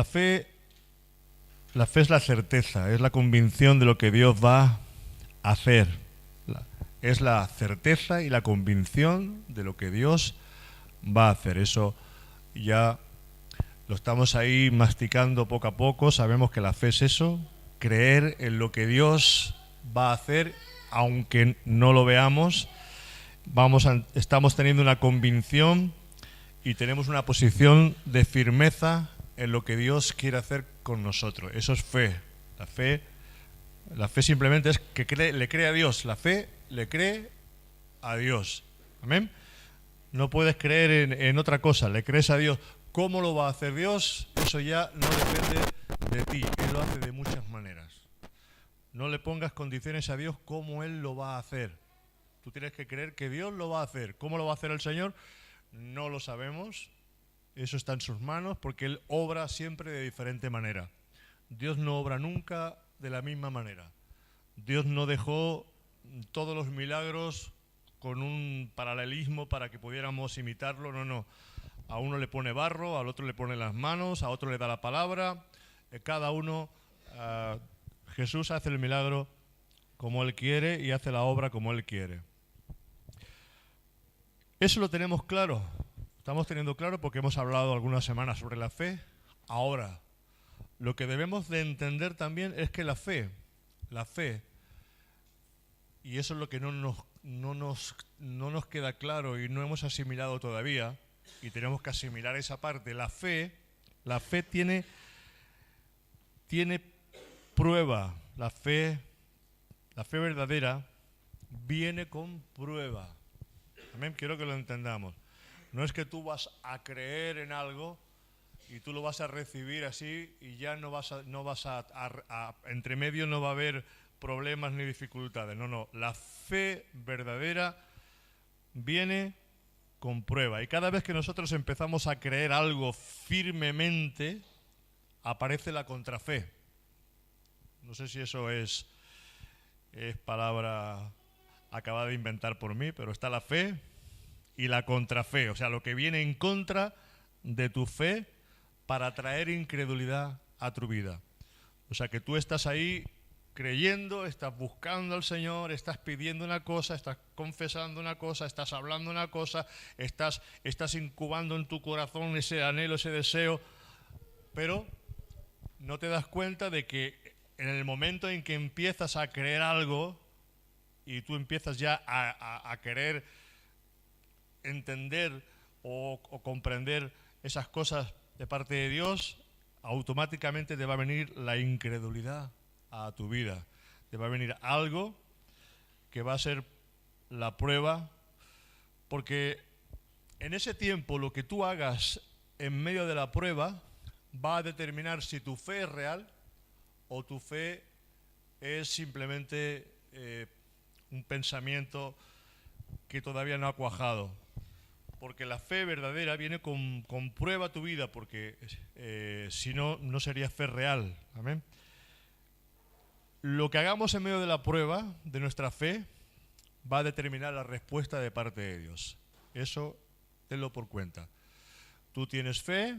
La fe es la certeza, es la convicción de lo que Dios va a hacer. Es la certeza y la convicción de lo que Dios va a hacer. Eso ya lo estamos ahí masticando poco a poco. Sabemos que la fe es eso, creer en lo que Dios va a hacer, aunque no lo veamos. Estamos teniendo una convicción y tenemos una posición de firmeza en lo que Dios quiere hacer con nosotros. Eso es fe. La fe simplemente es que le cree a Dios. La fe le cree a Dios. Amén. No puedes creer en otra cosa, le crees a Dios. ¿Cómo lo va a hacer Dios? Eso ya no depende de ti. Él lo hace de muchas maneras. No le pongas condiciones a Dios cómo Él lo va a hacer. Tú tienes que creer que Dios lo va a hacer. ¿Cómo lo va a hacer el Señor? No lo sabemos. Eso está en sus manos porque Él obra siempre de diferente manera. Dios no obra nunca de la misma manera. Dios no dejó todos los milagros con un paralelismo para que pudiéramos imitarlo. No. A uno le pone barro, al otro le pone las manos, a otro le da la palabra. Cada uno, Jesús hace el milagro como Él quiere y hace la obra como Él quiere. Eso lo tenemos claro. Estamos teniendo claro porque hemos hablado algunas semanas sobre la fe. Ahora, lo que debemos de entender también es que la fe, y eso es lo que no nos queda claro y no hemos asimilado todavía, y tenemos que asimilar esa parte. La fe tiene prueba. La fe verdadera viene con prueba. Amén, quiero que lo entendamos. No es que tú vas a creer en algo y tú lo vas a recibir así y ya entre medio no va a haber problemas ni dificultades. No. La fe verdadera viene con prueba. Y cada vez que nosotros empezamos a creer algo firmemente, aparece la contrafe. No sé si eso es palabra acabada de inventar por mí, pero está la fe y la contrafe, o sea, lo que viene en contra de tu fe para traer incredulidad a tu vida. O sea, que tú estás ahí creyendo, estás buscando al Señor, estás pidiendo una cosa, estás confesando una cosa, estás hablando una cosa, estás incubando en tu corazón ese anhelo, ese deseo, pero no te das cuenta de que en el momento en que empiezas a creer algo y tú empiezas ya a querer entender o comprender esas cosas de parte de Dios, automáticamente te va a venir la incredulidad a tu vida. Te va a venir algo que va a ser la prueba, porque en ese tiempo lo que tú hagas en medio de la prueba va a determinar si tu fe es real o tu fe es simplemente un pensamiento que todavía no ha cuajado. Porque la fe verdadera viene con prueba tu vida, porque si no, no sería fe real. Amén. Lo que hagamos en medio de la prueba de nuestra fe va a determinar la respuesta de parte de Dios. Eso tenlo por cuenta. Tú tienes fe,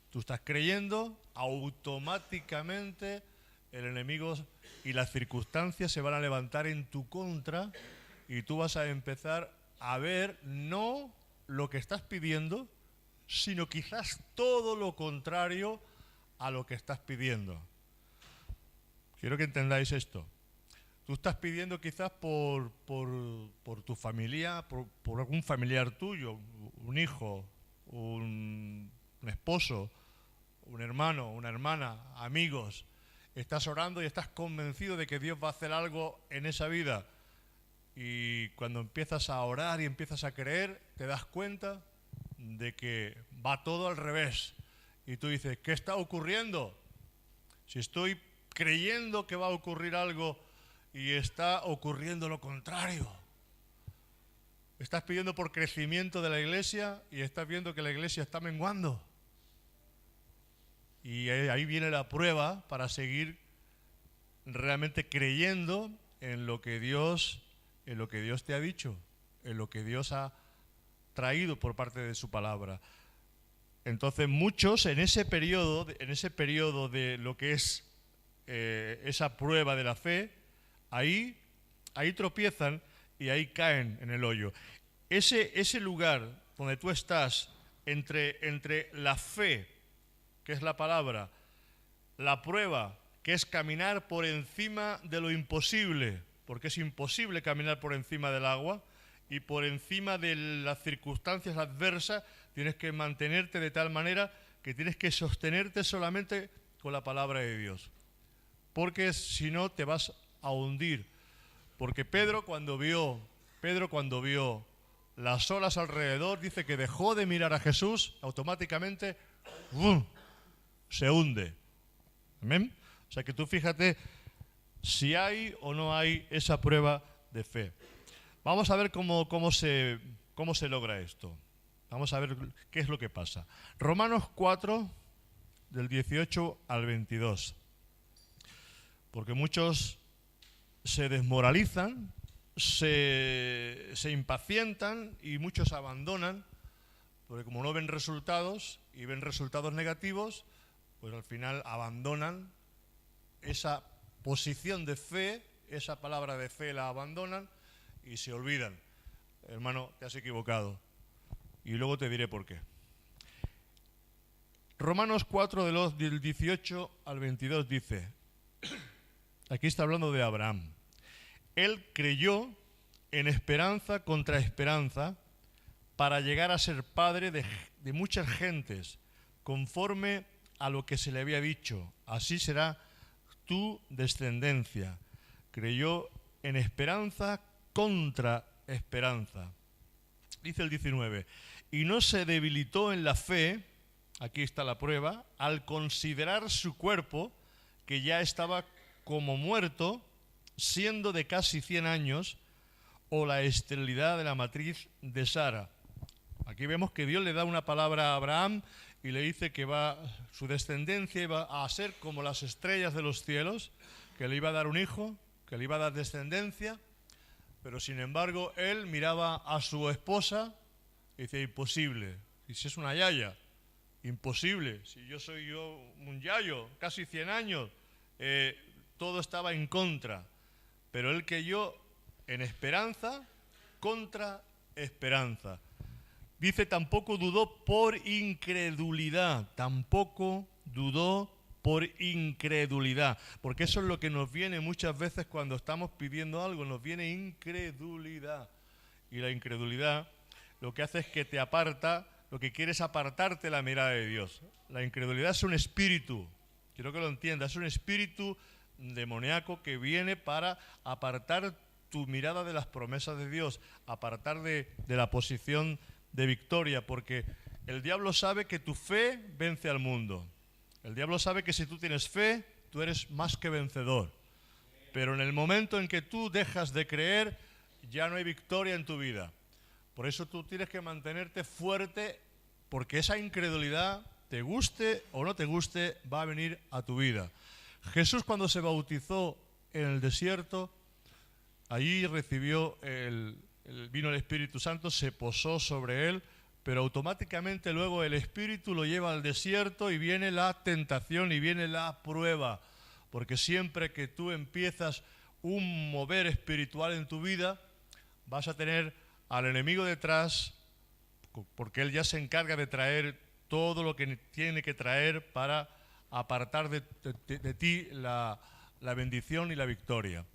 tú estás creyendo, automáticamente el enemigo y las circunstancias se van a levantar en tu contra y tú vas a empezar a ver no lo que estás pidiendo, sino quizás todo lo contrario a lo que estás pidiendo. Quiero que entendáis esto. Tú estás pidiendo quizás por tu familia, por algún familiar tuyo, un hijo, un esposo, un hermano, una hermana, amigos. Estás orando y estás convencido de que Dios va a hacer algo en esa vida. Y cuando empiezas a orar y empiezas a creer, te das cuenta de que va todo al revés. Y tú dices, ¿qué está ocurriendo? Si estoy creyendo que va a ocurrir algo y está ocurriendo lo contrario. Estás pidiendo por crecimiento de la iglesia y estás viendo que la iglesia está menguando. Y ahí viene la prueba para seguir realmente creyendo en lo que Dios te ha dicho, en lo que Dios ha traído por parte de su palabra. Entonces muchos en ese periodo de lo que es esa prueba de la fe, ahí tropiezan y ahí caen en el hoyo. Ese lugar donde tú estás entre la fe, que es la palabra, la prueba, que es caminar por encima de lo imposible, porque es imposible caminar por encima del agua, y por encima de las circunstancias adversas tienes que mantenerte de tal manera que tienes que sostenerte solamente con la palabra de Dios, porque si no te vas a hundir. Porque Pedro cuando vio las olas alrededor, dice que dejó de mirar a Jesús, automáticamente ¡bum!, se hunde. ¿Amén? O sea que tú fíjate si hay o no hay esa prueba de fe. Vamos a ver cómo se logra esto. Vamos a ver qué es lo que pasa. Romanos 4, del 18 al 22. Porque muchos se desmoralizan, se impacientan y muchos abandonan, porque como no ven resultados y ven resultados negativos, pues al final abandonan esa posición de fe, esa palabra de fe la abandonan y se olvidan. Hermano, te has equivocado. Y luego te diré por qué. Romanos 4, del 18 al 22 dice, aquí está hablando de Abraham. Él creyó en esperanza contra esperanza para llegar a ser padre de muchas gentes, conforme a lo que se le había dicho. Así será tu descendencia. Creyó en esperanza contra esperanza. Dice el 19, y no se debilitó en la fe, aquí está la prueba, al considerar su cuerpo, que ya estaba como muerto, siendo de casi 100 años, o la esterilidad de la matriz de Sara. Aquí vemos que Dios le da una palabra a Abraham y le dice que su descendencia iba a ser como las estrellas de los cielos, que le iba a dar un hijo, que le iba a dar descendencia, pero sin embargo él miraba a su esposa y dice, imposible, y si es una yaya, imposible, si yo soy un yayo, casi 100 años, todo estaba en contra, pero él creyó en esperanza contra esperanza. Dice, tampoco dudó por incredulidad, porque eso es lo que nos viene muchas veces cuando estamos pidiendo algo, nos viene incredulidad. Y la incredulidad lo que hace es que te aparta, lo que quiere es apartarte la mirada de Dios. La incredulidad es un espíritu, quiero que lo entiendas, es un espíritu demoníaco que viene para apartar tu mirada de las promesas de Dios, apartar de la posición de victoria, porque el diablo sabe que tu fe vence al mundo. El diablo sabe que si tú tienes fe, tú eres más que vencedor. Pero en el momento en que tú dejas de creer, ya no hay victoria en tu vida. Por eso tú tienes que mantenerte fuerte, porque esa incredulidad, te guste o no te guste, va a venir a tu vida. Jesús, cuando se bautizó en el desierto, allí recibió vino el Espíritu Santo, se posó sobre él, pero automáticamente luego el Espíritu lo lleva al desierto y viene la tentación y viene la prueba, porque siempre que tú empiezas un mover espiritual en tu vida, vas a tener al enemigo detrás, porque él ya se encarga de traer todo lo que tiene que traer para apartar de ti la bendición y la victoria.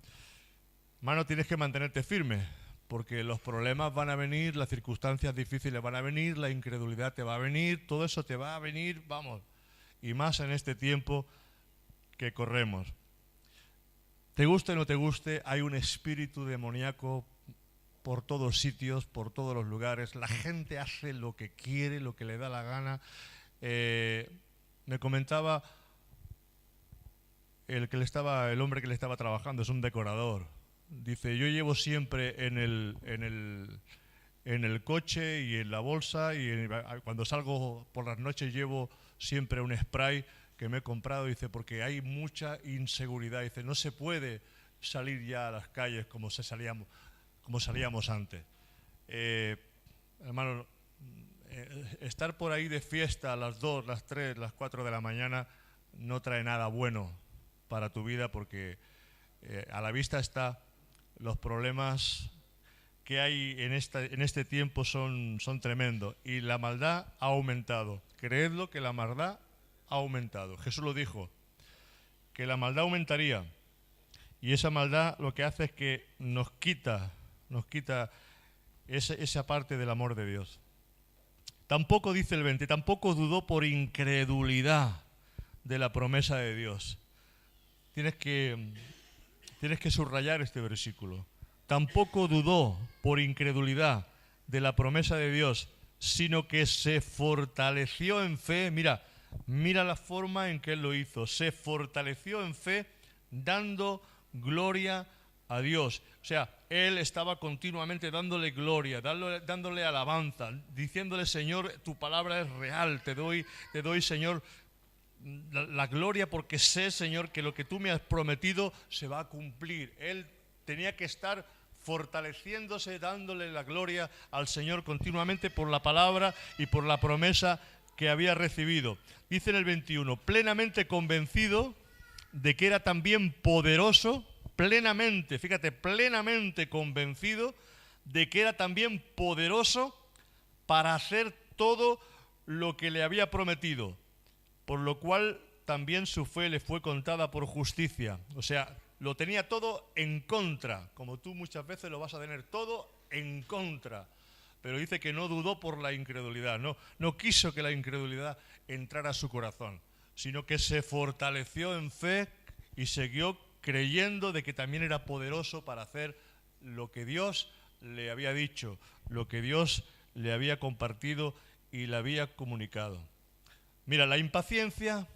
Hermano, tienes que mantenerte firme, porque los problemas van a venir, las circunstancias difíciles van a venir, la incredulidad te va a venir, todo eso te va a venir, vamos, y más en este tiempo que corremos. Te guste o no te guste, hay un espíritu demoníaco por todos sitios, por todos los lugares. La gente hace lo que quiere, lo que le da la gana. Me comentaba el hombre que le estaba trabajando, es un decorador. Dice, yo llevo siempre en el coche y en la bolsa y cuando salgo por las noches llevo siempre un spray que me he comprado, dice, porque hay mucha inseguridad. Dice, no se puede salir ya a las calles como salíamos antes. Hermano, estar por ahí de fiesta a las 2, las 3, las 4 de la mañana no trae nada bueno para tu vida, porque a la vista está los problemas que hay en este tiempo son tremendos, y la maldad ha aumentado. Creedlo, que la maldad ha aumentado. Jesús lo dijo, que la maldad aumentaría, y esa maldad lo que hace es que nos quita esa parte del amor de Dios. Tampoco, dice el 20, tampoco dudó por incredulidad de la promesa de Dios. Tienes que subrayar este versículo. Tampoco dudó por incredulidad de la promesa de Dios, sino que se fortaleció en fe. Mira la forma en que él lo hizo. Se fortaleció en fe, dando gloria a Dios. O sea, él estaba continuamente dándole gloria, dándole alabanza, diciéndole: Señor, tu palabra es real, te doy, Señor, la gloria, porque sé, Señor, que lo que tú me has prometido se va a cumplir. Él tenía que estar fortaleciéndose, dándole la gloria al Señor continuamente por la palabra y por la promesa que había recibido. Dice en el 21, plenamente convencido de que era también poderoso, plenamente convencido de que era también poderoso para hacer todo lo que le había prometido, por lo cual también su fe le fue contada por justicia. O sea, lo tenía todo en contra, como tú muchas veces lo vas a tener todo en contra. Pero dice que no dudó por la incredulidad, no quiso que la incredulidad entrara a su corazón, sino que se fortaleció en fe y siguió creyendo de que también era poderoso para hacer lo que Dios le había dicho, lo que Dios le había compartido y le había comunicado. Mira, la impaciencia,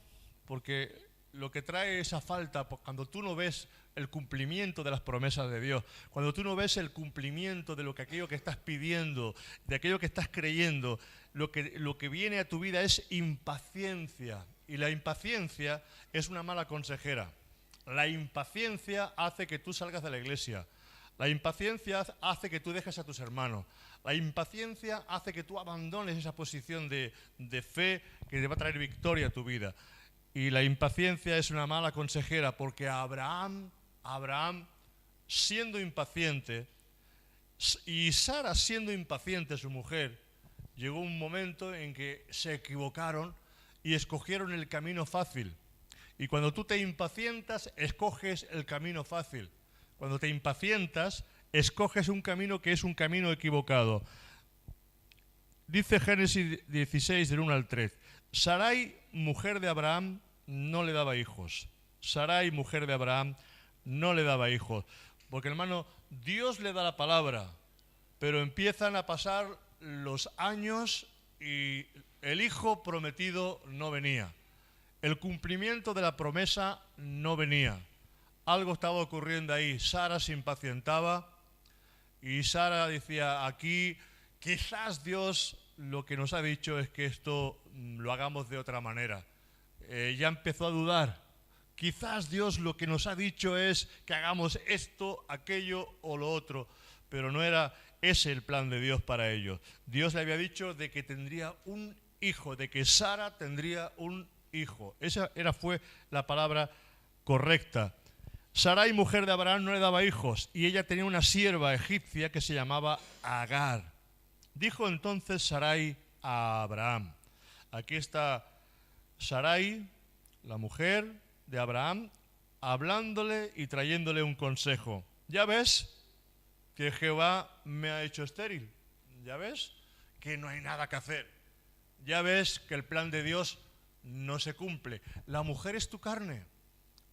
porque lo que trae esa falta, cuando tú no ves el cumplimiento de las promesas de Dios, cuando tú no ves el cumplimiento de aquello que estás pidiendo, de aquello que estás creyendo, lo que viene a tu vida es impaciencia. Y la impaciencia es una mala consejera. La impaciencia hace que tú salgas de la iglesia. La impaciencia hace que tú dejes a tus hermanos. La impaciencia hace que tú abandones esa posición de fe que te va a traer victoria a tu vida. Y la impaciencia es una mala consejera, porque Abraham, siendo impaciente, y Sara siendo impaciente, su mujer, llegó un momento en que se equivocaron y escogieron el camino fácil. Y cuando tú te impacientas, escoges el camino fácil. Cuando te impacientas, escoges un camino que es un camino equivocado. Dice Génesis 16, del 1 al 3. Sarai, mujer de Abraham, no le daba hijos. Sarai, mujer de Abraham, no le daba hijos. Porque, hermano, Dios le da la palabra, pero empiezan a pasar los años y el hijo prometido no venía. El cumplimiento de la promesa no venía. Algo estaba ocurriendo ahí. Sara se impacientaba y Sara decía: aquí quizás Dios lo que nos ha dicho es que esto lo hagamos de otra manera. Ya empezó a dudar. Quizás Dios lo que nos ha dicho es que hagamos esto, aquello o lo otro, pero no era ese el plan de Dios para ellos. Dios le había dicho de que tendría un hijo, de que Sara tendría un hijo. Esa fue la palabra correcta. Sarai, mujer de Abraham, no le daba hijos, y ella tenía una sierva egipcia que se llamaba Agar. Dijo entonces Sarai a Abraham. Aquí está Sarai, la mujer de Abraham, hablándole y trayéndole un consejo. ¿Ya ves que Jehová me ha hecho estéril? ¿Ya ves que no hay nada que hacer? ¿Ya ves que el plan de Dios no se cumple? La mujer es tu carne.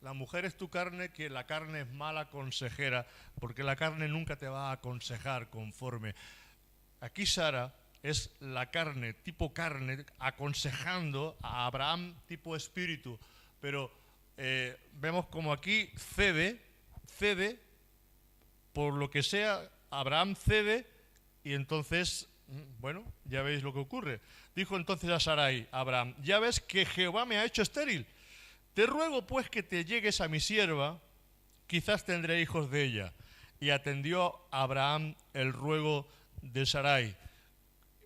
La mujer es tu carne, que la carne es mala consejera, porque la carne nunca te va a aconsejar conforme. Aquí Sara es la carne, tipo carne, aconsejando a Abraham tipo espíritu. Pero vemos como aquí cede, por lo que sea, Abraham cede, y entonces, bueno, ya veis lo que ocurre. Dijo entonces a Sarai, Abraham: ya ves que Jehová me ha hecho estéril. Te ruego pues que te llegues a mi sierva, quizás tendré hijos de ella. Y atendió Abraham el ruego de Sarai.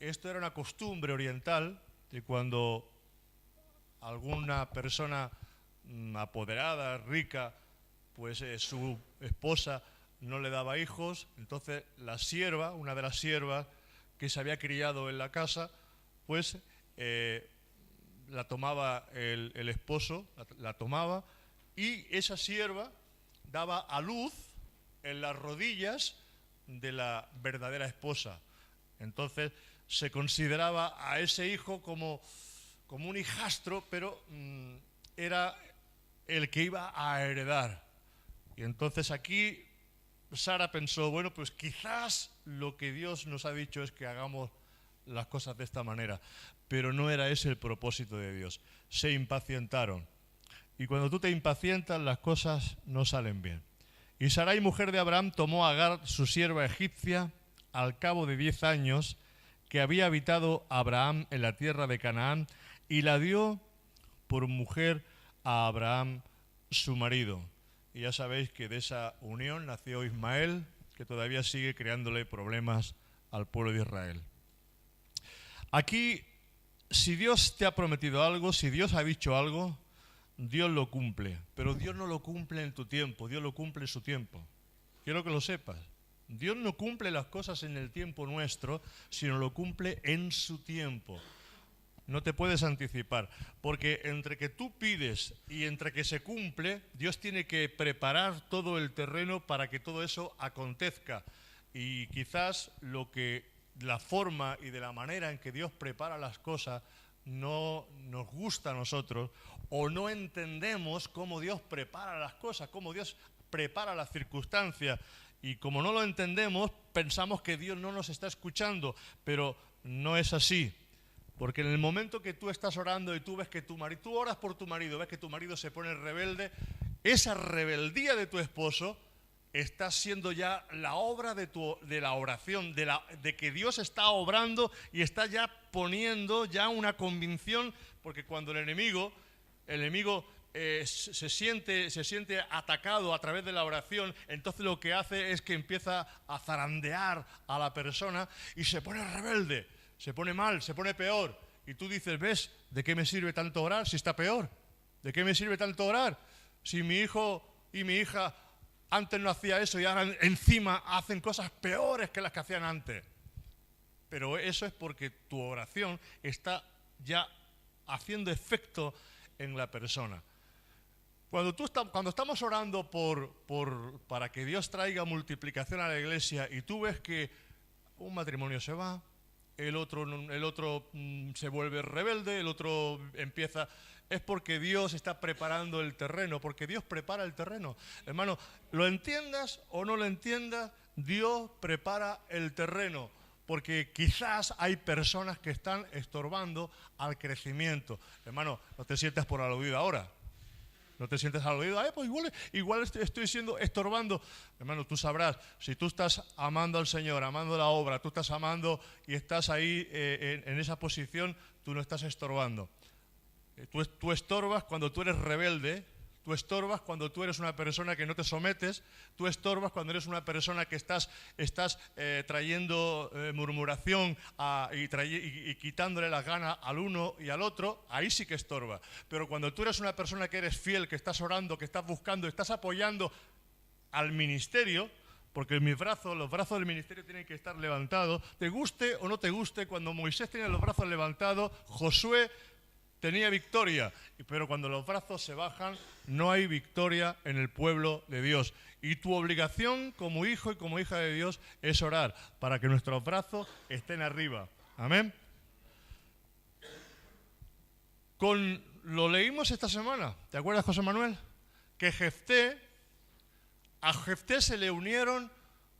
esto era una costumbre oriental, de cuando alguna persona apoderada, rica, pues su esposa no le daba hijos, entonces la sierva, una de las siervas que se había criado en la casa, pues la tomaba el esposo, la tomaba, y esa sierva daba a luz en las rodillas de la verdadera esposa. Entonces se consideraba a ese hijo como un hijastro, pero era el que iba a heredar. Y entonces aquí Sara pensó, bueno, pues quizás lo que Dios nos ha dicho es que hagamos las cosas de esta manera, pero no era ese el propósito de Dios. Se impacientaron. Y cuando tú te impacientas, las cosas no salen bien. Y Sarai, mujer de Abraham, tomó a Agar, su sierva egipcia, al cabo de 10 años, que había habitado Abraham en la tierra de Canaán, y la dio por mujer a Abraham, su marido. Y ya sabéis que de esa unión nació Ismael, que todavía sigue creándole problemas al pueblo de Israel. Aquí, si Dios te ha prometido algo, si Dios ha dicho algo, Dios lo cumple. Pero Dios no lo cumple en tu tiempo, Dios lo cumple en su tiempo. Quiero que lo sepas. Dios no cumple las cosas en el tiempo nuestro, sino lo cumple en su tiempo. No te puedes anticipar, porque entre que tú pides y entre que se cumple, Dios tiene que preparar todo el terreno para que todo eso acontezca. Y quizás la forma y de la manera en que Dios prepara las cosas no nos gusta a nosotros, o no entendemos cómo Dios prepara las cosas, cómo Dios prepara las circunstancias. Y como no lo entendemos, pensamos que Dios no nos está escuchando, pero no es así. Porque en el momento que tú estás orando y tú ves que tú oras por tu marido, ves que tu marido se pone rebelde, esa rebeldía de tu esposo está siendo ya la obra de la oración, de que Dios está obrando y está ya poniendo ya una convicción, porque cuando el enemigo se siente atacado a través de la oración, entonces lo que hace es que empieza a zarandear a la persona y se pone rebelde. Se pone mal, se pone peor. Y tú dices, ¿ves? ¿De qué me sirve tanto orar si está peor? ¿De qué me sirve tanto orar? Si mi hijo y mi hija antes no hacía eso y ahora encima hacen cosas peores que las que hacían antes. Pero eso es porque tu oración está ya haciendo efecto en la persona. Cuando estamos orando para que Dios traiga multiplicación a la iglesia y tú ves que un matrimonio se va, el otro se vuelve rebelde, el otro empieza... Es porque Dios está preparando el terreno, porque Dios prepara el terreno. Hermano, lo entiendas o no lo entiendas, Dios prepara el terreno, porque quizás hay personas que están estorbando al crecimiento. Hermano, no te sientas por aludido ahora. No te sientes aludido, pues igual estoy siendo estorbando. Hermano, tú sabrás, si tú estás amando al Señor, amando la obra, tú estás amando y estás ahí en esa posición, tú no estás estorbando. Tú estorbas cuando tú eres rebelde, tú estorbas cuando tú eres una persona que no te sometes, tú estorbas cuando eres una persona que estás trayendo murmuración y quitándole las ganas al uno y al otro, ahí sí que estorba. Pero cuando tú eres una persona que eres fiel, que estás orando, que estás buscando, estás apoyando al ministerio, porque los brazos del ministerio tienen que estar levantados, te guste o no te guste, cuando Moisés tenía los brazos levantados, Josué tenía victoria, pero cuando los brazos se bajan, no hay victoria en el pueblo de Dios. Y tu obligación como hijo y como hija de Dios es orar para que nuestros brazos estén arriba. Amén. Lo leímos esta semana, ¿te acuerdas, José Manuel? Que a Jefté se le unieron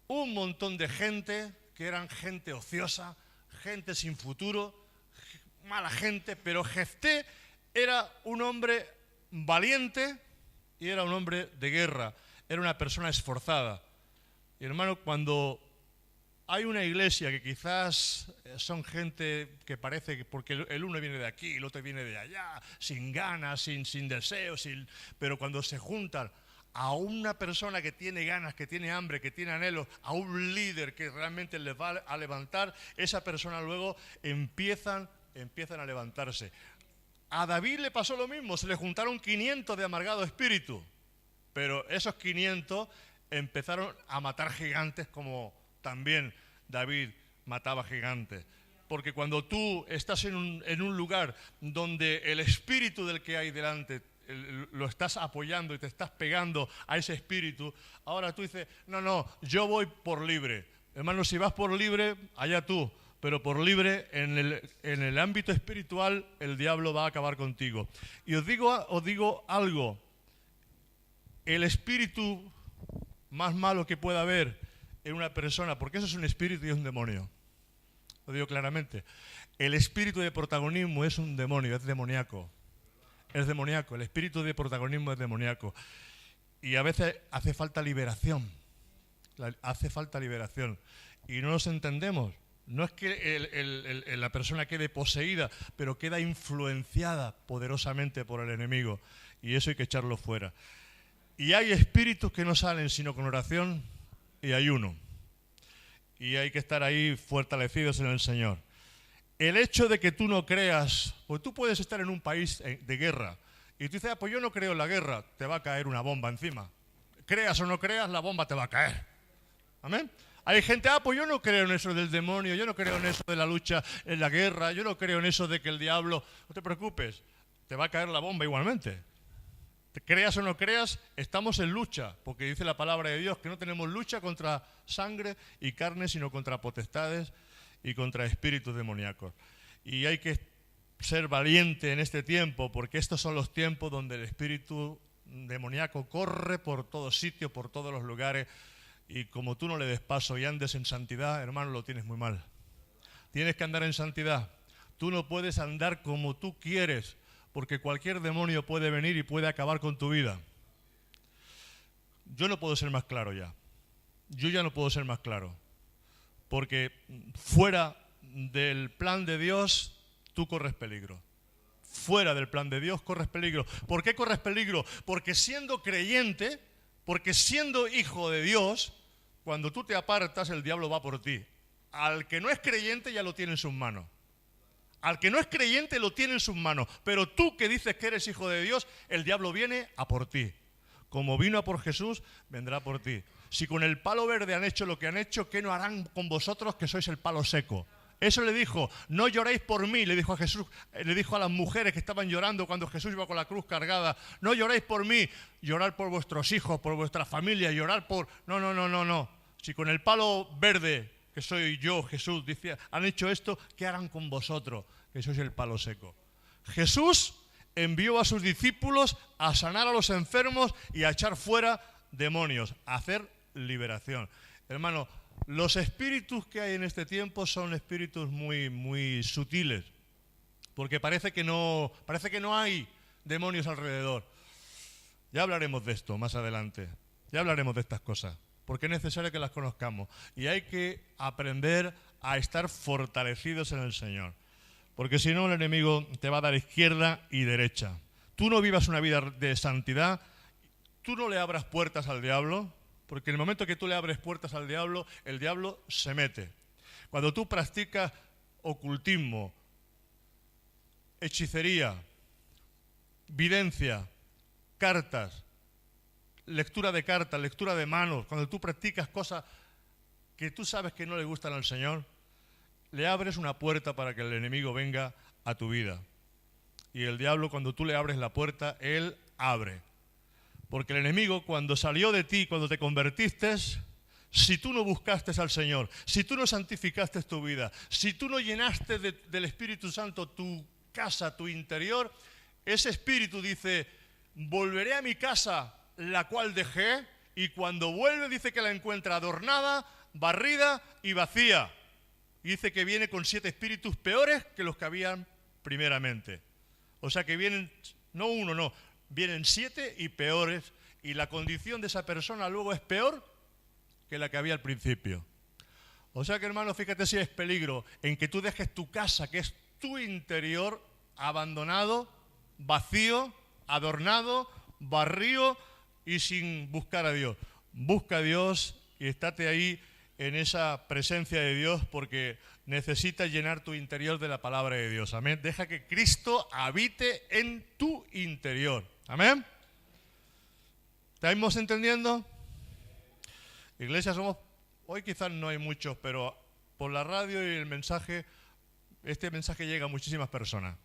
un montón de gente, que eran gente ociosa, gente sin futuro, mala gente, pero Jefté era un hombre valiente y era un hombre de guerra, era una persona esforzada. Y hermano, cuando hay una iglesia que quizás son gente que parece que porque el uno viene de aquí y el otro viene de allá, sin ganas, sin deseo, pero cuando se juntan a una persona que tiene ganas, que tiene hambre, que tiene anhelos, a un líder que realmente les va a levantar, esa persona luego empiezan a levantarse. A David le pasó lo mismo, se le juntaron 500 de amargado espíritu, pero esos 500 empezaron a matar gigantes como también David mataba gigantes. Porque cuando tú estás en un lugar donde el espíritu del que hay delante lo estás apoyando y te estás pegando a ese espíritu, ahora tú dices, no, yo voy por libre. Hermano, si vas por libre, allá tú, pero por libre en el ámbito espiritual el diablo va a acabar contigo. Y os digo algo, el espíritu más malo que pueda haber en una persona, porque eso es un espíritu y es un demonio. Lo digo claramente. El espíritu de protagonismo es un demonio, es demoníaco. Es demoníaco, el espíritu de protagonismo es demoníaco. Y a veces hace falta liberación. Hace falta liberación. Y no nos entendemos. No es que la persona quede poseída, pero queda influenciada poderosamente por el enemigo. Y eso hay que echarlo fuera. Y hay espíritus que no salen sino con oración y ayuno. Y hay que estar ahí fortalecidos en el Señor. El hecho de que tú no creas, pues tú puedes estar en un país de guerra y tú dices, pues yo no creo en la guerra, te va a caer una bomba encima. Creas o no creas, la bomba te va a caer. Amén. Hay gente, pues yo no creo en eso del demonio, yo no creo en eso de la lucha en la guerra, yo no creo en eso de que el diablo, no te preocupes, te va a caer la bomba igualmente. Te creas o no creas, estamos en lucha, porque dice la palabra de Dios que no tenemos lucha contra sangre y carne, sino contra potestades y contra espíritus demoníacos. Y hay que ser valiente en este tiempo, porque estos son los tiempos donde el espíritu demoníaco corre por todos sitios, por todos los lugares, y como tú no le des paso y andes en santidad, hermano, lo tienes muy mal. Tienes que andar en santidad. Tú no puedes andar como tú quieres, porque cualquier demonio puede venir y puede acabar con tu vida. Yo no puedo ser más claro ya. Yo ya no puedo ser más claro. Porque fuera del plan de Dios, tú corres peligro. Fuera del plan de Dios corres peligro. ¿Por qué corres peligro? Porque siendo creyente, porque siendo hijo de Dios, cuando tú te apartas, el diablo va por ti. Al que no es creyente ya lo tiene en sus manos. Al que no es creyente lo tiene en sus manos. Pero tú que dices que eres hijo de Dios, el diablo viene a por ti. Como vino a por Jesús, vendrá por ti. Si con el palo verde han hecho lo que han hecho, ¿qué no harán con vosotros que sois el palo seco? Eso le dijo, no lloréis por mí, le dijo a Jesús, le dijo a las mujeres que estaban llorando cuando Jesús iba con la cruz cargada, no lloréis por mí, llorar por vuestros hijos, por vuestra familia, llorar por... No. Si con el palo verde, que soy yo, Jesús, dice, han hecho esto, ¿qué harán con vosotros, que sois el palo seco? Jesús envió a sus discípulos a sanar a los enfermos y a echar fuera demonios, a hacer liberación. Hermano, los espíritus que hay en este tiempo son espíritus muy, muy sutiles, porque parece que no hay demonios alrededor. Ya hablaremos de esto más adelante, ya hablaremos de estas cosas, porque es necesario que las conozcamos y hay que aprender a estar fortalecidos en el Señor, porque si no el enemigo te va a dar izquierda y derecha. Tú no vivas una vida de santidad, tú no le abras puertas al diablo, porque en el momento que tú le abres puertas al diablo, el diablo se mete. Cuando tú practicas ocultismo, hechicería, videncia, cartas, lectura de cartas, lectura de manos, cuando tú practicas cosas que tú sabes que no le gustan al Señor, le abres una puerta para que el enemigo venga a tu vida. Y el diablo, cuando tú le abres la puerta, él abre. Porque el enemigo, cuando salió de ti, cuando te convertiste, si tú no buscaste al Señor, si tú no santificaste tu vida, si tú no llenaste del Espíritu Santo tu casa, tu interior, ese espíritu dice, volveré a mi casa, la cual dejé, y cuando vuelve dice que la encuentra adornada, barrida y vacía. Y dice que viene con 7 espíritus peores que los que habían primeramente. O sea que vienen, no uno, no, vienen 7 y peores, y la condición de esa persona luego es peor que la que había al principio. O sea que, hermano, fíjate si es peligro en que tú dejes tu casa, que es tu interior, abandonado, vacío, adornado, barrido, y sin buscar a Dios. Busca a Dios y estate ahí en esa presencia de Dios porque necesitas llenar tu interior de la palabra de Dios. Amén. Deja que Cristo habite en tu interior. Amén. ¿Estamos entendiendo? Iglesia, hoy quizás no hay muchos, pero por la radio y el mensaje, este mensaje llega a muchísimas personas.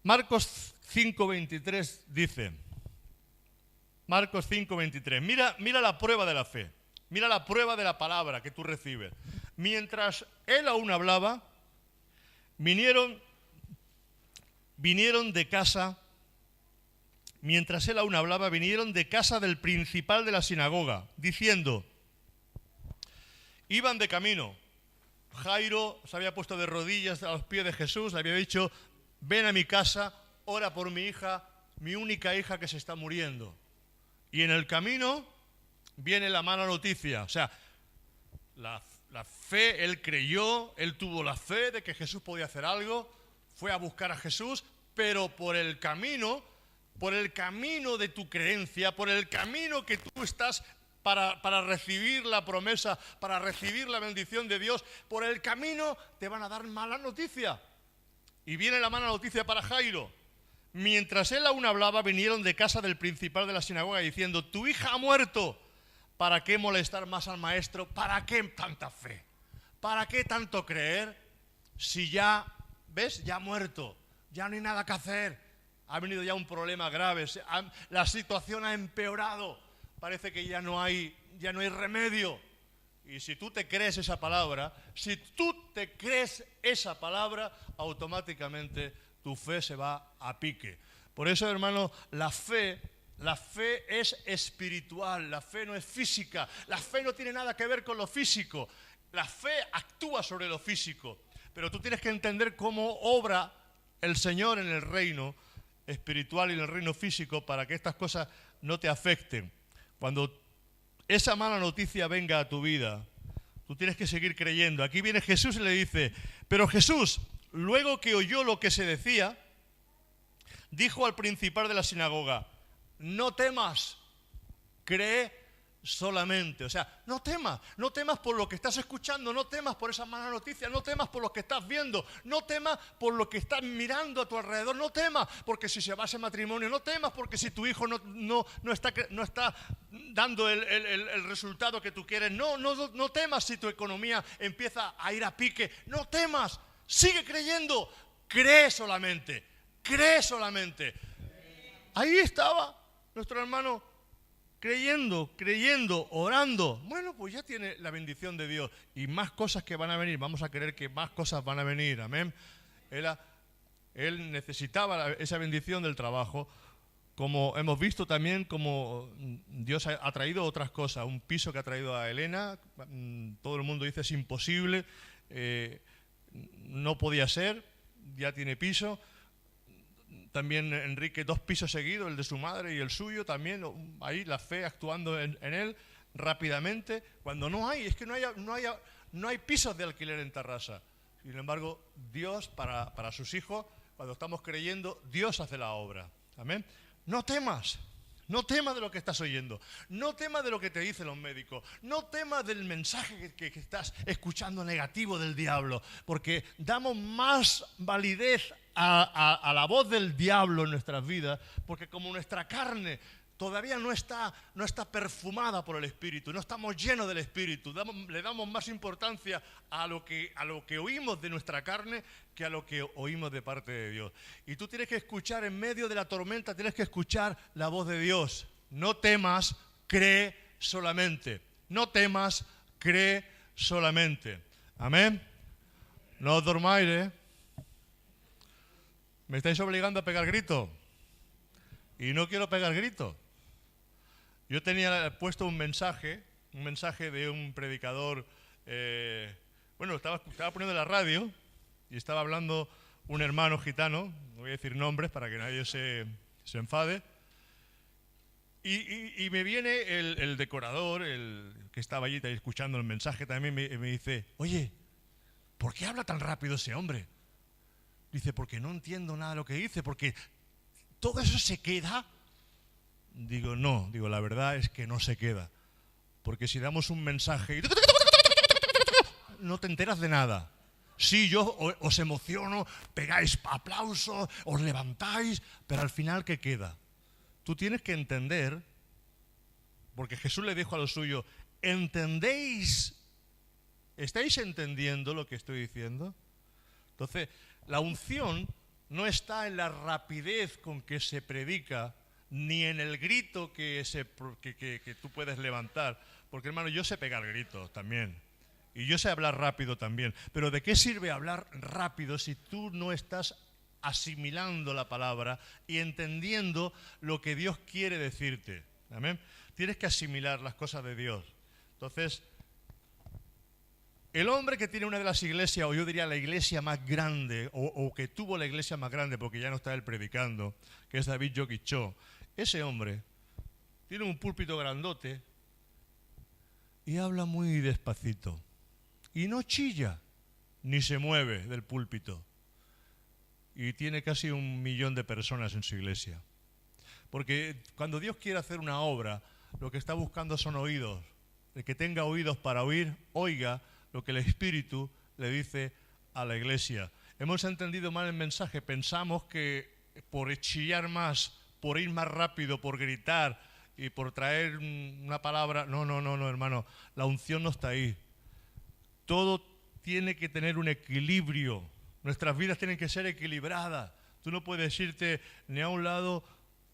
Marcos 5:23 dice, Marcos 5:23, mira la prueba de la fe, mira la prueba de la palabra que tú recibes. Mientras él aún hablaba, vinieron de casa, vinieron de casa del principal de la sinagoga, diciendo, iban de camino. Jairo se había puesto de rodillas a los pies de Jesús, le había dicho, ven a mi casa, ora por mi hija, mi única hija que se está muriendo. Y en el camino viene la mala noticia. O sea, la fe, él creyó, él tuvo la fe de que Jesús podía hacer algo, fue a buscar a Jesús, pero por el camino de tu creencia, por el camino que tú estás para recibir la promesa, para recibir la bendición de Dios, por el camino te van a dar mala noticia. Y viene la mala noticia para Jairo. Mientras él aún hablaba, vinieron de casa del principal de la sinagoga diciendo, tu hija ha muerto. ¿Para qué molestar más al maestro? ¿Para qué tanta fe? ¿Para qué tanto creer? Si ya, ¿ves? Ya ha muerto. Ya no hay nada que hacer. Ha venido ya un problema grave. La situación ha empeorado. Parece que ya no hay remedio. Y si tú te crees esa palabra, automáticamente tu fe se va a pique. Por eso, hermano, la fe es espiritual, la fe no es física, la fe no tiene nada que ver con lo físico, la fe actúa sobre lo físico, pero tú tienes que entender cómo obra el Señor en el reino espiritual y en el reino físico para que estas cosas no te afecten. Cuando esa mala noticia venga a tu vida, tú tienes que seguir creyendo. Aquí viene Jesús y le dice, pero Jesús, luego que oyó lo que se decía, dijo al principal de la sinagoga, no temas, cree solamente. O sea, no temas por lo que estás escuchando, no temas por esa mala noticia, no temas por lo que estás viendo, no temas por lo que estás mirando a tu alrededor, no temas porque si se va ese matrimonio, no temas porque si tu hijo no está dando el resultado que tú quieres, no temas si tu economía empieza a ir a pique, no temas, sigue creyendo, cree solamente. Ahí estaba nuestro hermano creyendo, orando. Bueno, pues ya tiene la bendición de Dios y más cosas que van a venir. Vamos a creer que más cosas van a venir, amén. Él necesitaba esa bendición del trabajo, como hemos visto también como Dios ha traído otras cosas. Un piso que ha traído a Elena, todo el mundo dice es imposible, no podía ser, ya tiene piso. También Enrique, 2 pisos seguidos, el de su madre y el suyo también, ahí la fe actuando en él rápidamente, cuando no hay pisos de alquiler en Tarrasa. Sin embargo, Dios para sus hijos, cuando estamos creyendo, Dios hace la obra. Amén. No temas de lo que estás oyendo, no temas de lo que te dicen los médicos, no temas del mensaje que estás escuchando negativo del diablo, porque damos más validez a la voz del diablo en nuestras vidas, porque como nuestra carne todavía no está perfumada por el Espíritu, no estamos llenos del Espíritu, le damos más importancia a lo que oímos de nuestra carne que a lo que oímos de parte de Dios. Y tú tienes que escuchar en medio de la tormenta, tienes que escuchar la voz de Dios. No temas, cree solamente. No temas, cree solamente. Amén. No os dormáis, ¿eh? Me estáis obligando a pegar grito. Y no quiero pegar grito. Yo tenía puesto un mensaje de un predicador, estaba poniendo la radio y estaba hablando un hermano gitano, no voy a decir nombres para que nadie se enfade, y me viene el decorador, el que estaba allí escuchando el mensaje también, me dice, oye, ¿por qué habla tan rápido ese hombre? Dice, porque no entiendo nada de lo que dice, porque todo eso se queda Digo, no, digo, la verdad es que no se queda. Porque si damos un mensaje y no te enteras de nada. Sí, yo os emociono, pegáis aplausos, os levantáis, pero al final, ¿qué queda? Tú tienes que entender, porque Jesús le dijo a los suyos, ¿entendéis? ¿Estáis entendiendo lo que estoy diciendo? Entonces, la unción no está en la rapidez con que se predica, ni en el grito que tú puedes levantar. Porque, hermano, yo sé pegar gritos también. Y yo sé hablar rápido también. Pero ¿de qué sirve hablar rápido si tú no estás asimilando la palabra y entendiendo lo que Dios quiere decirte? ¿Amén? Tienes que asimilar las cosas de Dios. Entonces, el hombre que tiene una de las iglesias, o yo diría la iglesia más grande, o que tuvo la iglesia más grande, porque ya no está él predicando, que es David Yogi Cho, ese hombre tiene un púlpito grandote y habla muy despacito. Y no chilla, ni se mueve del púlpito. Y tiene casi 1 millón de personas en su iglesia. Porque cuando Dios quiere hacer una obra, lo que está buscando son oídos. El que tenga oídos para oír, oiga lo que el Espíritu le dice a la iglesia. Hemos entendido mal el mensaje. Pensamos que por chillar más, por ir más rápido, por gritar y por traer una palabra... No, hermano. La unción no está ahí. Todo tiene que tener un equilibrio. Nuestras vidas tienen que ser equilibradas. Tú no puedes irte ni a un lado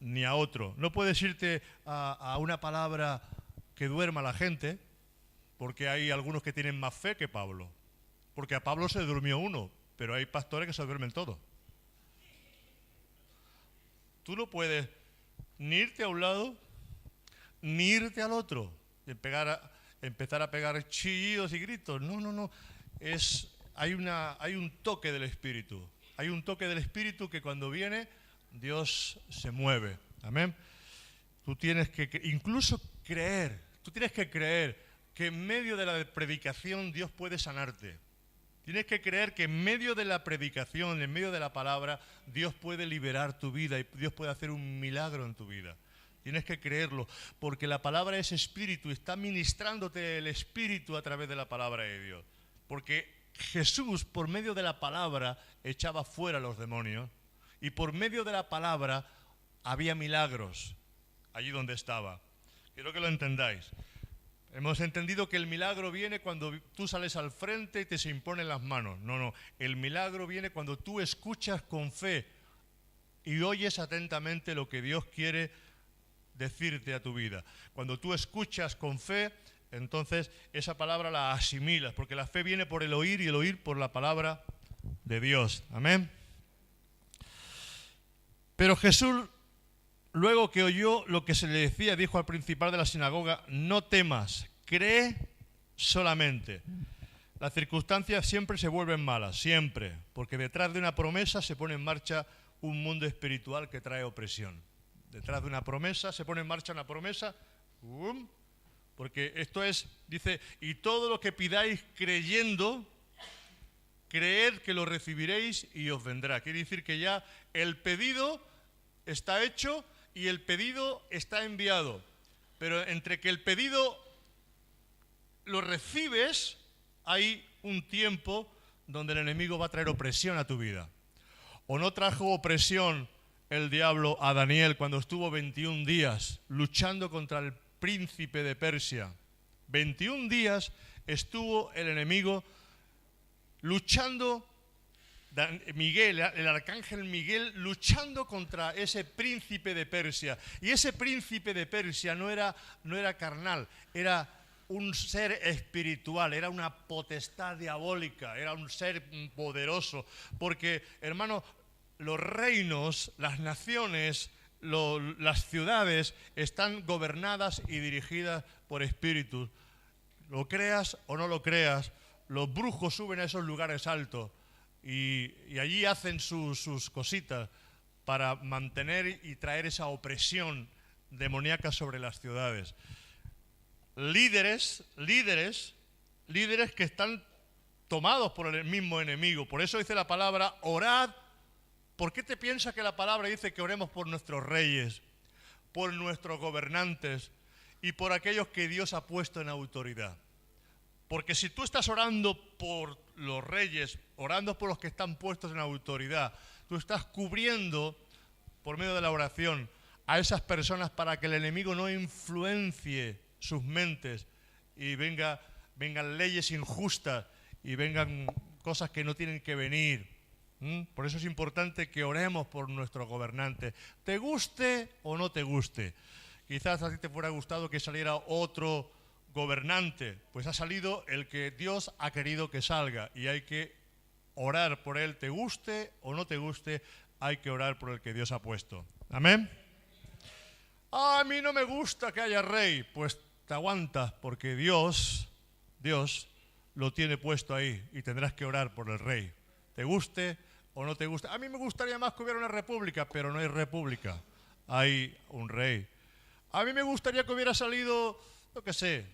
ni a otro. No puedes irte a una palabra que duerma a la gente, porque hay algunos que tienen más fe que Pablo. Porque a Pablo se durmió uno, pero hay pastores que se duermen todos. Tú no puedes ni irte a un lado ni irte al otro y empezar a pegar chillidos y gritos. No. Hay un toque del Espíritu. Hay un toque del Espíritu que cuando viene, Dios se mueve. Amén. Tú tienes que incluso creer. Tú tienes que creer que en medio de la predicación Dios puede sanarte. Tienes que creer que en medio de la predicación, en medio de la palabra, Dios puede liberar tu vida y Dios puede hacer un milagro en tu vida. Tienes que creerlo, porque la palabra es espíritu, está ministrándote el espíritu a través de la palabra de Dios. Porque Jesús, por medio de la palabra, echaba fuera a los demonios y por medio de la palabra había milagros allí donde estaba. Quiero que lo entendáis. Hemos entendido que el milagro viene cuando tú sales al frente y te se imponen las manos. No. El milagro viene cuando tú escuchas con fe y oyes atentamente lo que Dios quiere decirte a tu vida. Cuando tú escuchas con fe, entonces esa palabra la asimilas, porque la fe viene por el oír y el oír por la palabra de Dios. Amén. Pero Jesús, luego que oyó lo que se le decía, dijo al principal de la sinagoga: no temas, cree solamente. Las circunstancias siempre se vuelven malas, siempre, porque detrás de una promesa se pone en marcha un mundo espiritual que trae opresión. Detrás de una promesa se pone en marcha una promesa, porque esto es, dice, y todo lo que pidáis creyendo, creed que lo recibiréis y os vendrá. Quiere decir que ya el pedido está hecho y el pedido está enviado. Pero entre que el pedido lo recibes, hay un tiempo donde el enemigo va a traer opresión a tu vida. ¿O no trajo opresión el diablo a Daniel cuando estuvo 21 días luchando contra el príncipe de Persia? 21 días estuvo el enemigo luchando, Miguel, el arcángel Miguel, luchando contra ese príncipe de Persia. Y ese príncipe de Persia no era carnal, era un ser espiritual, era una potestad diabólica, era un ser poderoso. Porque, hermano, los reinos, las naciones, las ciudades están gobernadas y dirigidas por espíritus. Lo creas o no lo creas, los brujos suben a esos lugares altos y allí hacen sus cositas para mantener y traer esa opresión demoníaca sobre las ciudades. Líderes que están tomados por el mismo enemigo. Por eso dice la palabra, orad. ¿Por qué te piensas que la palabra dice que oremos por nuestros reyes? por nuestros gobernantes y por aquellos que Dios ha puesto en autoridad. Porque si tú estás orando por los reyes, orando por los que están puestos en autoridad, tú estás cubriendo por medio de la oración a esas personas para que el enemigo no influencie sus mentes y vengan leyes injustas y vengan cosas que no tienen que venir. Por eso es importante que oremos por nuestros gobernantes, te guste o no te guste. Quizás a ti te fuera gustado que saliera otro gobernante, pues ha salido el que Dios ha querido que salga y hay que orar por él, te guste o no te guste, hay que orar por el que Dios ha puesto. Amén. A mí no me gusta que haya rey, pues te aguantas porque Dios lo tiene puesto ahí y tendrás que orar por el rey, te guste o no te guste. A mí me gustaría más que hubiera una república, pero no hay república, hay un rey. A mí me gustaría que hubiera salido, yo qué sé,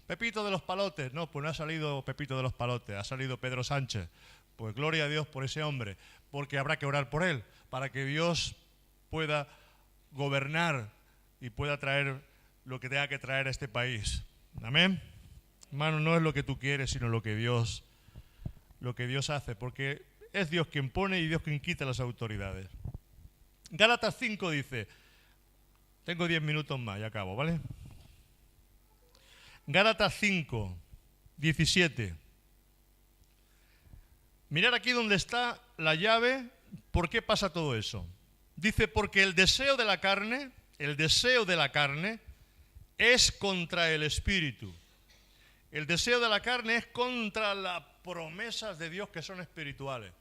Pepito de los Palotes. No, pues no ha salido Pepito de los Palotes, ha salido Pedro Sánchez. Pues gloria a Dios por ese hombre, porque habrá que orar por él, para que Dios pueda gobernar y pueda traer lo que tenga que traer a este país. Amén. Hermano, no es lo que tú quieres, sino lo que Dios hace, porque es Dios quien pone y Dios quien quita las autoridades. Gálatas 5 dice, tengo 10 minutos más y acabo, ¿vale? Gálatas 5, 17. Mirad aquí donde está la llave, ¿por qué pasa todo eso? Dice, porque el deseo de la carne es contra el espíritu. El deseo de la carne es contra las promesas de Dios que son espirituales.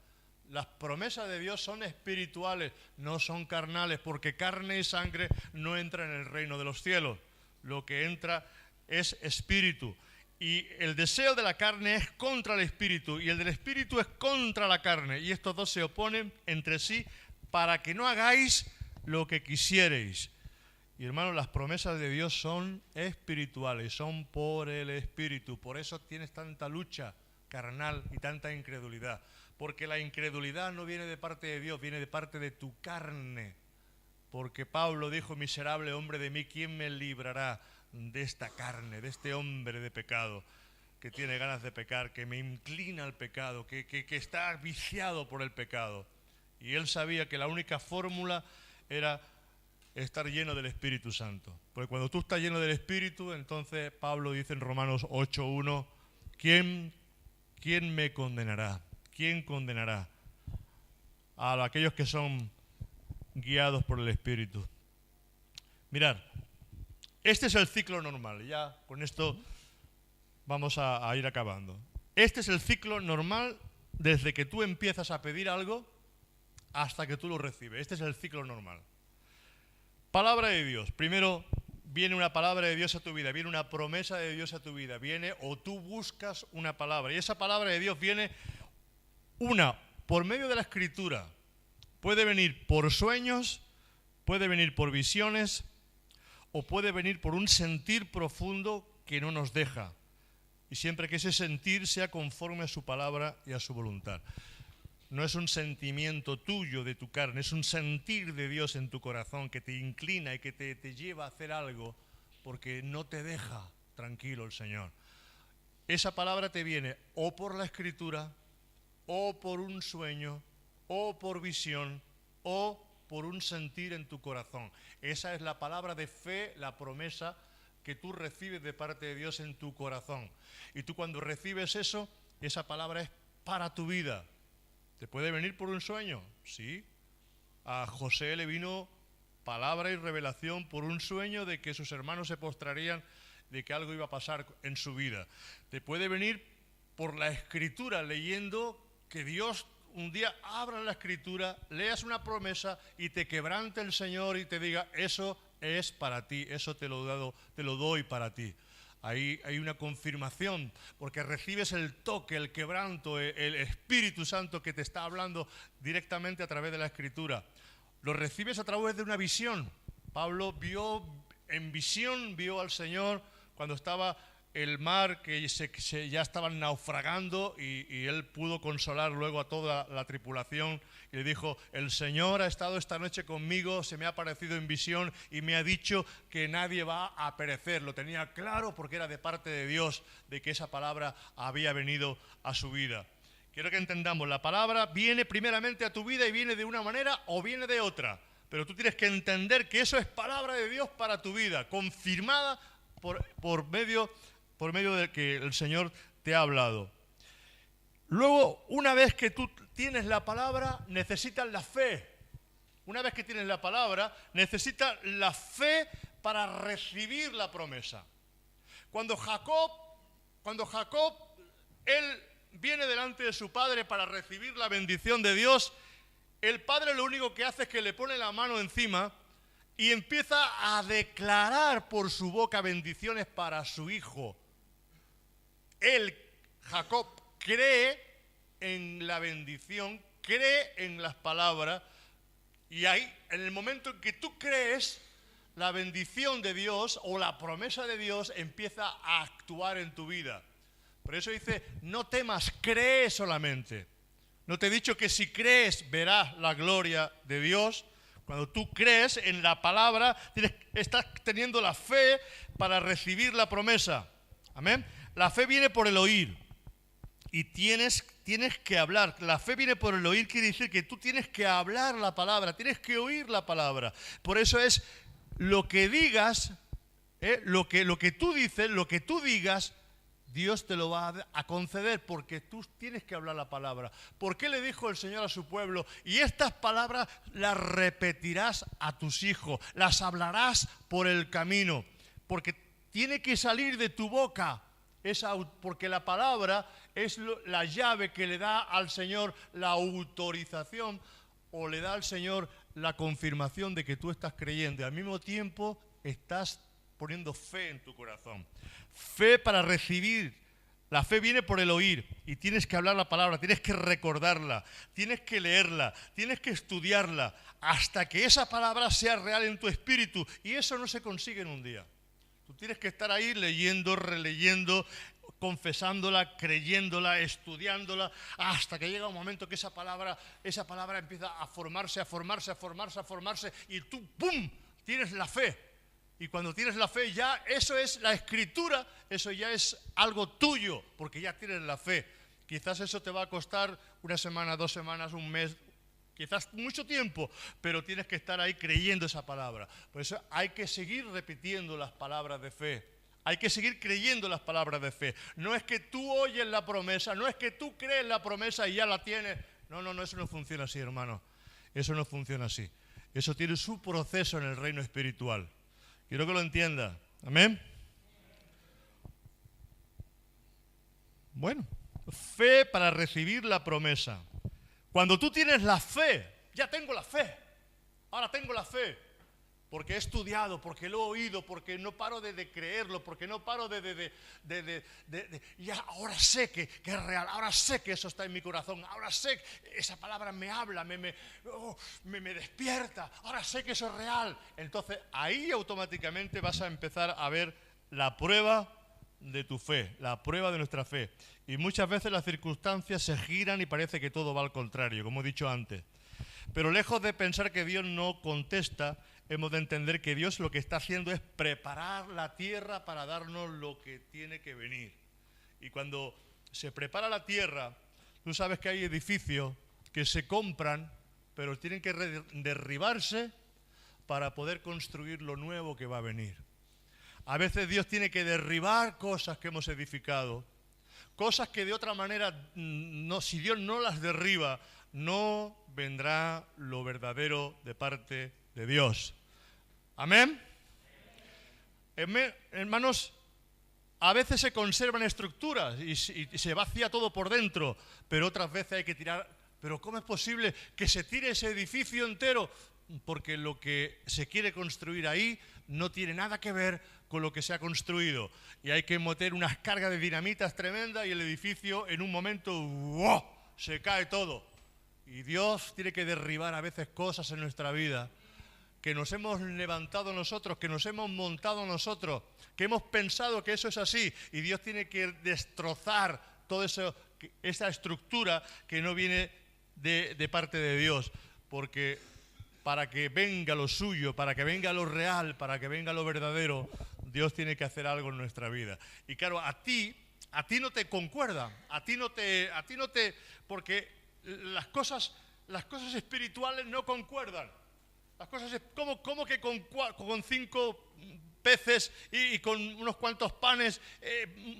Las promesas de Dios son espirituales, no son carnales, porque carne y sangre no entran en el reino de los cielos. Lo que entra es espíritu. Y el deseo de la carne es contra el espíritu, y el del espíritu es contra la carne. Y estos dos se oponen entre sí para que no hagáis lo que quisierais. Y hermanos, las promesas de Dios son espirituales, son por el espíritu. Por eso tienes tanta lucha carnal y tanta incredulidad. Porque la incredulidad no viene de parte de Dios, viene de parte de tu carne. Porque Pablo dijo, miserable hombre de mí, ¿quién me librará de esta carne, de este hombre de pecado, que tiene ganas de pecar, que me inclina al pecado, que está viciado por el pecado? Y él sabía que la única fórmula era estar lleno del Espíritu Santo. Porque cuando tú estás lleno del Espíritu, entonces Pablo dice en Romanos 8:1, ¿quién me condenará? ¿Quién condenará a aquellos que son guiados por el Espíritu? Mirad, este es el ciclo normal. Ya con esto vamos a ir acabando. Este es el ciclo normal desde que tú empiezas a pedir algo hasta que tú lo recibes. Este es el ciclo normal. Palabra de Dios. Primero viene una palabra de Dios a tu vida, viene una promesa de Dios a tu vida, viene o tú buscas una palabra. Y esa palabra de Dios viene por medio de la Escritura. Puede venir por sueños, puede venir por visiones, o puede venir por un sentir profundo que no nos deja. Y siempre que ese sentir sea conforme a su palabra y a su voluntad. No es un sentimiento tuyo de tu carne, es un sentir de Dios en tu corazón que te inclina y que te lleva a hacer algo porque no te deja tranquilo el Señor. Esa palabra te viene o por la Escritura, o por un sueño, o por visión, o por un sentir en tu corazón. Esa es la palabra de fe, la promesa que tú recibes de parte de Dios en tu corazón. Y tú cuando recibes eso, esa palabra es para tu vida. ¿Te puede venir por un sueño? Sí. A José le vino palabra y revelación por un sueño de que sus hermanos se postrarían, de que algo iba a pasar en su vida. Te puede venir por la Escritura, leyendo que Dios un día abra la Escritura, leas una promesa y te quebrante el Señor y te diga, eso es para ti, eso te lo doy para ti. Ahí hay una confirmación, porque recibes el toque, el quebranto, el Espíritu Santo que te está hablando directamente a través de la Escritura. Lo recibes a través de una visión. Pablo vio en visión, vio al Señor cuando estaba el mar, que ya estaban naufragando, y él pudo consolar luego a toda la tripulación y le dijo: el Señor ha estado esta noche conmigo, se me ha aparecido en visión y me ha dicho que nadie va a perecer. Lo tenía claro porque era de parte de Dios, de que esa palabra había venido a su vida. Quiero que entendamos, la palabra viene primeramente a tu vida y viene de una manera o viene de otra, pero tú tienes que entender que eso es palabra de Dios para tu vida, confirmada por medio de que el Señor te ha hablado. Luego, una vez que tú tienes la palabra, necesitas la fe. Una vez que tienes la palabra, necesitas la fe para recibir la promesa. Cuando Jacob, él viene delante de su padre para recibir la bendición de Dios, el padre lo único que hace es que le pone la mano encima y empieza a declarar por su boca bendiciones para su hijo. Él, Jacob, cree en la bendición, cree en las palabras, y ahí, en el momento en que tú crees, la bendición de Dios o la promesa de Dios empieza a actuar en tu vida. Por eso dice: no temas, cree solamente. ¿No te he dicho que si crees verás la gloria de Dios? Cuando tú crees en la palabra, estás teniendo la fe para recibir la promesa. Amén. La fe viene por el oír y tienes que hablar. La fe viene por el oír, quiere decir que tú tienes que hablar la palabra, tienes que oír la palabra. Por eso es lo que digas, lo que tú dices, lo que tú digas, Dios te lo va a conceder, porque tú tienes que hablar la palabra. ¿Por qué le dijo el Señor a su pueblo? Y estas palabras las repetirás a tus hijos, las hablarás por el camino, porque tiene que salir de tu boca, porque la palabra es la llave que le da al Señor la autorización, o le da al Señor la confirmación de que tú estás creyendo y al mismo tiempo estás poniendo fe en tu corazón. Fe para recibir. La fe viene por el oír y tienes que hablar la palabra, tienes que recordarla, tienes que leerla, tienes que estudiarla hasta que esa palabra sea real en tu espíritu, y eso no se consigue en un día. Tú tienes que estar ahí leyendo, releyendo, confesándola, creyéndola, estudiándola, hasta que llega un momento que esa palabra empieza a formarse, y tú, ¡pum!, tienes la fe. Y cuando tienes la fe, ya eso es la escritura, eso ya es algo tuyo, porque ya tienes la fe. Quizás eso te va a costar una semana, 2 semanas, un mes, quizás mucho tiempo, pero tienes que estar ahí creyendo esa palabra. Por eso hay que seguir repitiendo las palabras de fe. Hay que seguir creyendo las palabras de fe. No es que tú oyes la promesa, no es que tú crees la promesa y ya la tienes. No, eso no funciona así, hermano. Eso no funciona así. Eso tiene su proceso en el reino espiritual. Quiero que lo entienda. Amén. Bueno, fe para recibir la promesa. Cuando tú tienes la fe, ya tengo la fe. Ahora tengo la fe. Porque he estudiado, porque lo he oído, porque no paro de creerlo, porque no paro ya ahora sé que es real, ahora sé que eso está en mi corazón, ahora sé que esa palabra me habla, me despierta, ahora sé que eso es real. Entonces ahí automáticamente vas a empezar a ver la prueba de tu fe, la prueba de nuestra fe. Y muchas veces las circunstancias se giran y parece que todo va al contrario, como he dicho antes. Pero lejos de pensar que Dios no contesta, hemos de entender que Dios lo que está haciendo es preparar la tierra para darnos lo que tiene que venir. Y cuando se prepara la tierra, tú sabes que hay edificios que se compran, pero tienen que derribarse para poder construir lo nuevo que va a venir. A veces Dios tiene que derribar cosas que hemos edificado, cosas que de otra manera, si Dios no las derriba, no vendrá lo verdadero de parte de Dios. ¿Amén? Hermanos, a veces se conservan estructuras y se vacía todo por dentro, pero otras veces hay que tirar. ¿Pero cómo es posible que se tire ese edificio entero? Porque lo que se quiere construir ahí no tiene nada que ver con lo que se ha construido. Y hay que meter unas cargas de dinamitas tremendas y el edificio en un momento ¡wow!, se cae todo. Y Dios tiene que derribar a veces cosas en nuestra vida que nos hemos levantado nosotros, que nos hemos montado nosotros, que hemos pensado que eso es así, y Dios tiene que destrozar toda esa estructura que no viene de parte de Dios, porque para que venga lo suyo, para que venga lo real, para que venga lo verdadero, Dios tiene que hacer algo en nuestra vida. Y claro, a ti no te concuerda, porque las cosas espirituales no concuerdan. Las cosas, ¿cómo que con 5 peces y con unos cuantos panes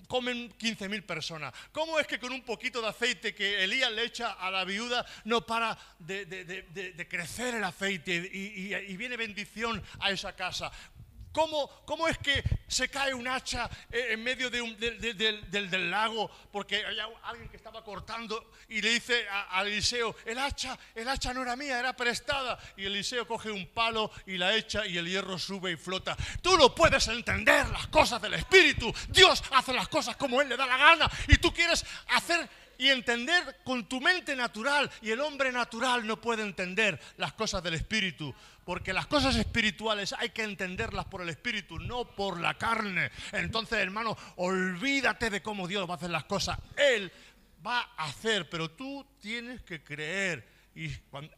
comen 15.000 personas? ¿Cómo es que con un poquito de aceite que Elías le echa a la viuda no para de crecer el aceite y viene bendición a esa casa? ¿Cómo es que se cae un hacha en medio del lago porque hay alguien que estaba cortando y le dice a Eliseo, el hacha no era mía, era prestada? Y Eliseo coge un palo y la echa y el hierro sube y flota. Tú no puedes entender las cosas del Espíritu. Dios hace las cosas como Él le da la gana y tú quieres hacer y entender con tu mente natural, y el hombre natural no puede entender las cosas del Espíritu, porque las cosas espirituales hay que entenderlas por el Espíritu, no por la carne. Entonces, hermano, olvídate de cómo Dios va a hacer las cosas. Él va a hacer, pero tú tienes que creer. Y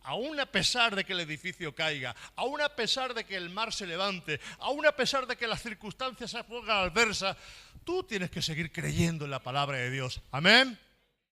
aún a pesar de que el edificio caiga, aún a pesar de que el mar se levante, aún a pesar de que las circunstancias se pongan adversas, tú tienes que seguir creyendo en la palabra de Dios. Amén.